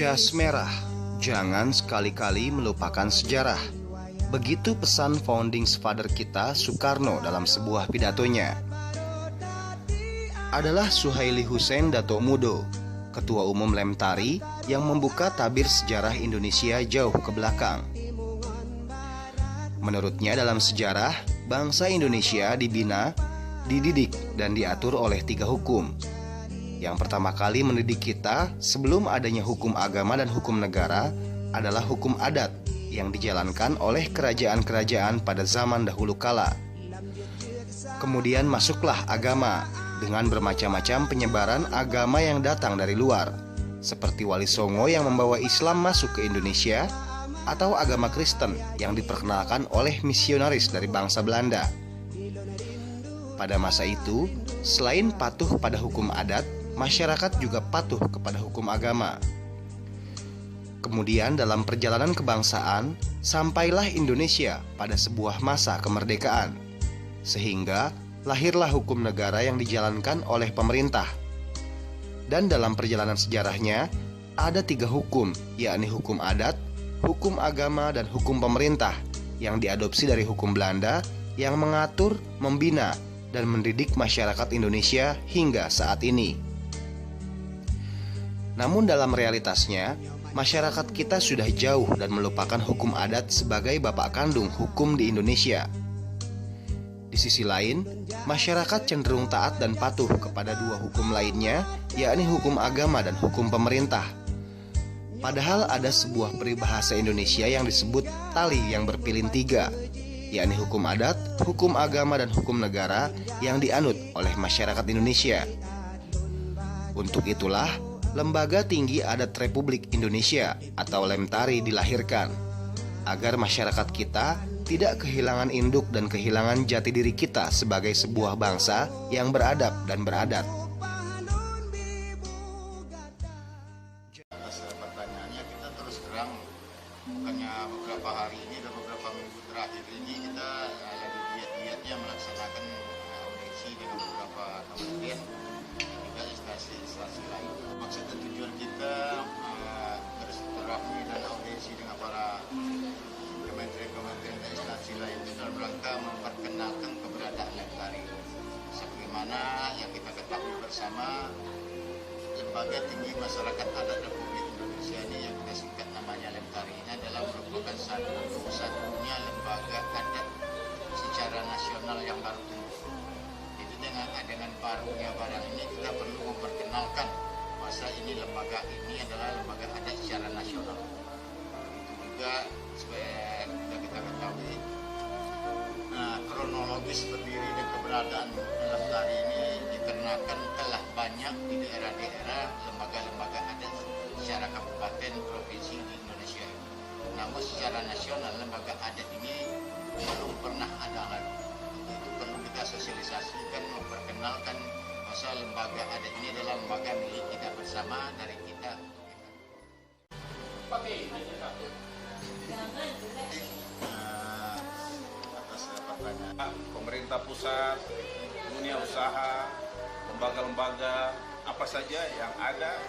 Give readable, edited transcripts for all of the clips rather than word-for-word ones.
Jas merah, jangan sekali-kali melupakan sejarah. Begitu pesan founding father kita Soekarno dalam sebuah pidatonya. Adalah Suhaili Hussein Dato Mudo, Ketua Umum Lemtari, yang membuka tabir sejarah Indonesia jauh ke belakang. Menurutnya dalam sejarah, bangsa Indonesia dibina, dididik, dan diatur oleh 3 hukum. Yang pertama kali mendidik kita sebelum adanya hukum agama dan hukum negara adalah hukum adat yang dijalankan oleh kerajaan-kerajaan pada zaman dahulu kala. Kemudian masuklah agama dengan bermacam-macam penyebaran agama yang datang dari luar, seperti Wali Songo yang membawa Islam masuk ke Indonesia, atau agama Kristen yang diperkenalkan oleh misionaris dari bangsa Belanda. Pada masa itu, selain patuh pada hukum adat, masyarakat juga patuh kepada hukum agama. Kemudian dalam perjalanan kebangsaan, sampailah Indonesia pada sebuah masa kemerdekaan, sehingga lahirlah hukum negara yang dijalankan oleh pemerintah. Dan dalam perjalanan sejarahnya, ada 3 hukum, yakni hukum adat, hukum agama, dan hukum pemerintah yang diadopsi dari hukum Belanda yang mengatur, membina, dan mendidik masyarakat Indonesia hingga saat ini. Namun dalam realitasnya, masyarakat kita sudah jauh dan melupakan hukum adat sebagai bapak kandung hukum di Indonesia. Di sisi lain, masyarakat cenderung taat dan patuh kepada 2 hukum lainnya, yakni hukum agama dan hukum pemerintah. Padahal ada sebuah peribahasa Indonesia yang disebut tali yang berpilin 3, yakni hukum adat, hukum agama, dan hukum negara yang dianut oleh masyarakat Indonesia. Untuk itulah, Lembaga Tinggi Adat Republik Indonesia atau Lemtari dilahirkan, agar masyarakat kita tidak kehilangan induk dan kehilangan jati diri kita sebagai sebuah bangsa yang beradab dan beradat. Atas pertanyaannya, kita terus terang, bukannya beberapa hari ini dan beberapa minggu terakhir ini kita lagi diet-dietnya melaksanakan audiensi dengan beberapa kementerian juga instansi lain. Maksud dan tujuan kita bersilaturahmi dan audiensi dengan para kementerian dan instansi lain itu dalam rangka memperkenalkan keberadaan Lemtari. Sebagaimana yang kita ketahui bersama, Lembaga Tinggi Masyarakat Adat Republik Indonesia ini yang kita singkat namanya Lemtari ini adalah merupakan satu-satunya lembaga adat secara nasional yang baru tumbuh. Jadi dengan barunya barang ini kita perlu memperkenalkan masa ini lembaga ini adalah lembaga adat secara nasional. Itu juga supaya kita ketahui kronologis berdiri dan keberadaan Lemtari ini dikarenakan telah banyak di daerah-daerah lembaga-lembaga adat secara kabupaten provinsi di Indonesia. Namun secara nasional lembaga adat ini belum pernah ada lagi. Itu perlu kita sosialisasikan, memperkenalkan masa lembaga adat ini adalah lembaga milik kita bersama dari kita. Atas pertanyaan pemerintah pusat, dunia usaha, lembaga-lembaga apa saja yang ada,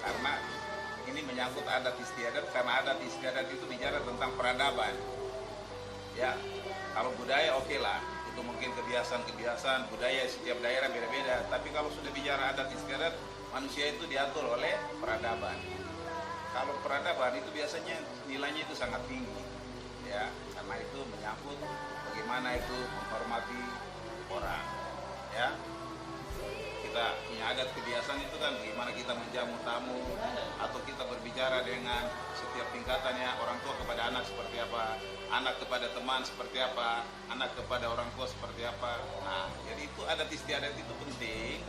karena ini menyangkut adat istiadat, karena adat istiadat itu bicara tentang peradaban. Ya, kalau budaya oke lah, itu mungkin kebiasaan budaya setiap daerah beda-beda. Tapi kalau sudah bicara adat istiadat, manusia itu diatur oleh peradaban. Kalau peradaban itu biasanya nilainya itu sangat tinggi, ya, karena itu menyangkut bagaimana itu menghormati orang, ya. Kita punya adat kebiasaan itu kan bagaimana kita menjamu tamu atau kita berbicara dengan setiap tingkatannya, orang tua kepada anak seperti apa, anak kepada teman seperti apa, anak kepada orang tua seperti apa. Nah, jadi itu adat istiadat itu penting.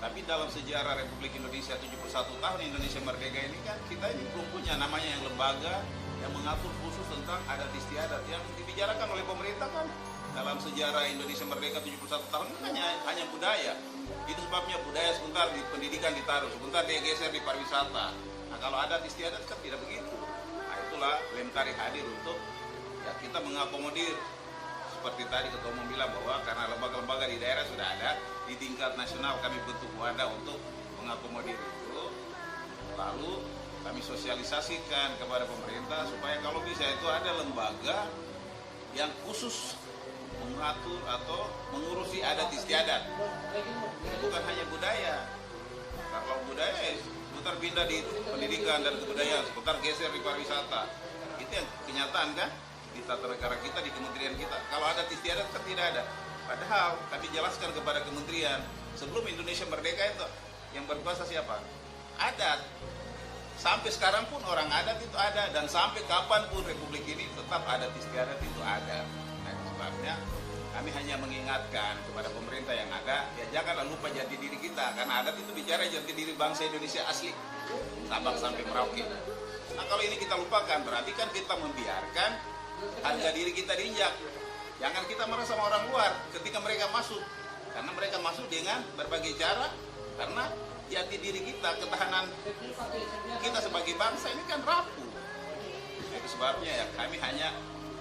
Tapi dalam sejarah Republik Indonesia 71 tahun Indonesia merdeka ini kan kita ini belum punya namanya yang lembaga yang mengatur khusus tentang adat istiadat yang dibicarakan oleh pemerintah kan. Dalam sejarah Indonesia merdeka 71 tahun ini hanya budaya. Itu sebabnya budaya sebentar di pendidikan ditaruh, sebentar dia geser di pariwisata. Nah, kalau adat istiadat kan tidak begitu. Nah, itulah Lemtari hadir untuk ya kita mengakomodir. Seperti tadi Ketua Umum bilang bahwa karena lembaga-lembaga di daerah sudah ada, di tingkat nasional kami bentuk wadah untuk mengakomodir itu. Lalu kami sosialisasikan kepada pemerintah supaya kalau bisa itu ada lembaga yang khusus mengatur atau mengurusi adat istiadat. Bukan hanya budaya. Kalau budaya seputar pindah di pendidikan dan kebudayaan, seputar geser di pariwisata. Itu yang kenyataan kan di tata negara kita, di kementerian kita. Kalau adat istiadat kan tidak ada. Padahal kami jelaskan kepada kementerian, sebelum Indonesia merdeka itu yang berkuasa siapa? Adat. Sampai sekarang pun orang adat itu ada, dan sampai kapanpun Republik ini tetap adat istiadat itu ada. Nah, itu sebabnya kami hanya mengingatkan kepada pemerintah yang ada, ya janganlah lupa jati diri kita, karena adat itu bicara jati diri bangsa Indonesia asli, Sabang sampai Merauke. Nah, kalau ini kita lupakan, berarti kan kita membiarkan harga diri kita diinjak. Jangan kita marah sama orang luar ketika mereka masuk, karena mereka masuk dengan berbagai cara, karena jati diri kita, ketahanan kita sebagai bangsa ini kan rapuh. Itu sebabnya ya kami hanya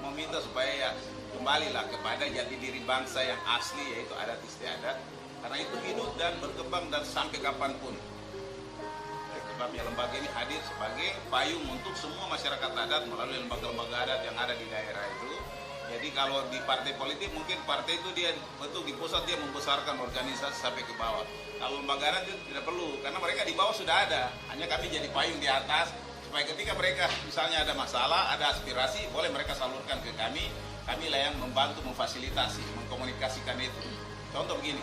meminta supaya ya kembalilah kepada jati diri bangsa yang asli, yaitu adat istiadat, karena itu hidup dan berkembang dan sampai kapanpun. Sebabnya lembaga ini hadir sebagai payung untuk semua masyarakat adat melalui lembaga-lembaga adat yang ada di daerah itu. Jadi kalau di partai politik mungkin partai itu dia betul di pusat dia membesarkan organisasi sampai ke bawah. Kalau lembaga adat itu tidak perlu, karena mereka di bawah sudah ada. Hanya kami jadi payung di atas supaya ketika mereka misalnya ada masalah, ada aspirasi, boleh mereka salurkan ke kami. Kami lah yang membantu memfasilitasi, mengkomunikasikan itu. Contoh begini,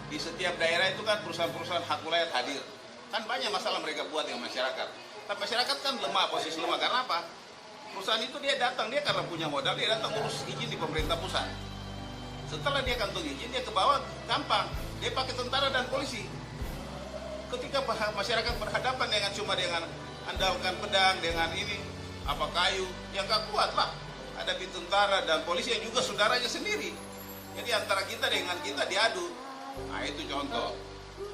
di setiap daerah itu kan perusahaan-perusahaan hak wilayah hadir. Kan banyak masalah mereka buat dengan masyarakat. Tapi masyarakat kan lemah, posisi lemah. Karena apa? Perusahaan itu dia datang, dia karena punya modal, dia datang urus izin di pemerintah pusat. Setelah dia kantung izin, dia ke bawah, gampang. Dia pakai tentara dan polisi. Ketika masyarakat berhadapan dengan cuma dengan andalkan pedang, dengan ini, apa kayu, yang gak kuat lah. Ada tentara dan polisi yang juga saudaranya sendiri. Jadi antara kita dengan kita diadu. Nah itu contoh.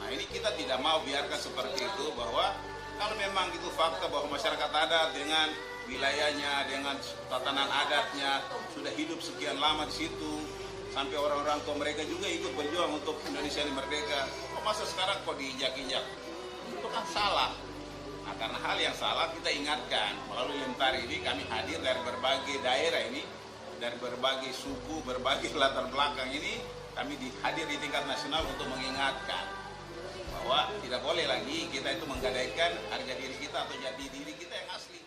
Nah ini kita tidak mau biarkan seperti itu, bahwa kalau memang itu fakta bahwa masyarakat adat dengan wilayahnya, dengan tatanan adatnya sudah hidup sekian lama di situ, sampai orang-orang tua mereka juga ikut berjuang untuk Indonesia ini merdeka. Kok masa sekarang kok diinjak-injak? Itu kan salah. Nah, karena hal yang salah kita ingatkan melalui Lentari ini. Kami hadir dari berbagai daerah ini, dari berbagai suku, berbagai latar belakang ini. Kami hadir di tingkat nasional untuk mengingatkan bahwa tidak boleh lagi kita itu menggadaikan harga diri kita atau jati diri kita yang asli.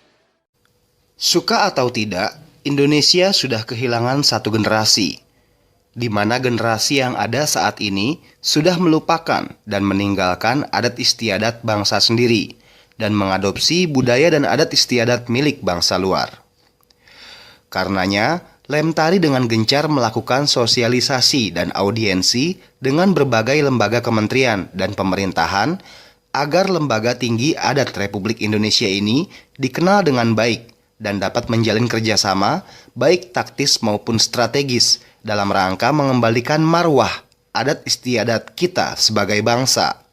Suka atau tidak, Indonesia sudah kehilangan satu generasi, di mana generasi yang ada saat ini sudah melupakan dan meninggalkan adat istiadat bangsa sendiri dan mengadopsi budaya dan adat istiadat milik bangsa luar. Karenanya, Lemtari dengan gencar melakukan sosialisasi dan audiensi dengan berbagai lembaga kementerian dan pemerintahan agar lembaga tinggi adat Republik Indonesia ini dikenal dengan baik dan dapat menjalin kerjasama baik taktis maupun strategis dalam rangka mengembalikan marwah adat istiadat kita sebagai bangsa.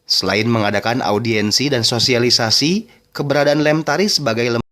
Selain mengadakan audiensi dan sosialisasi, keberadaan Lemtari sebagai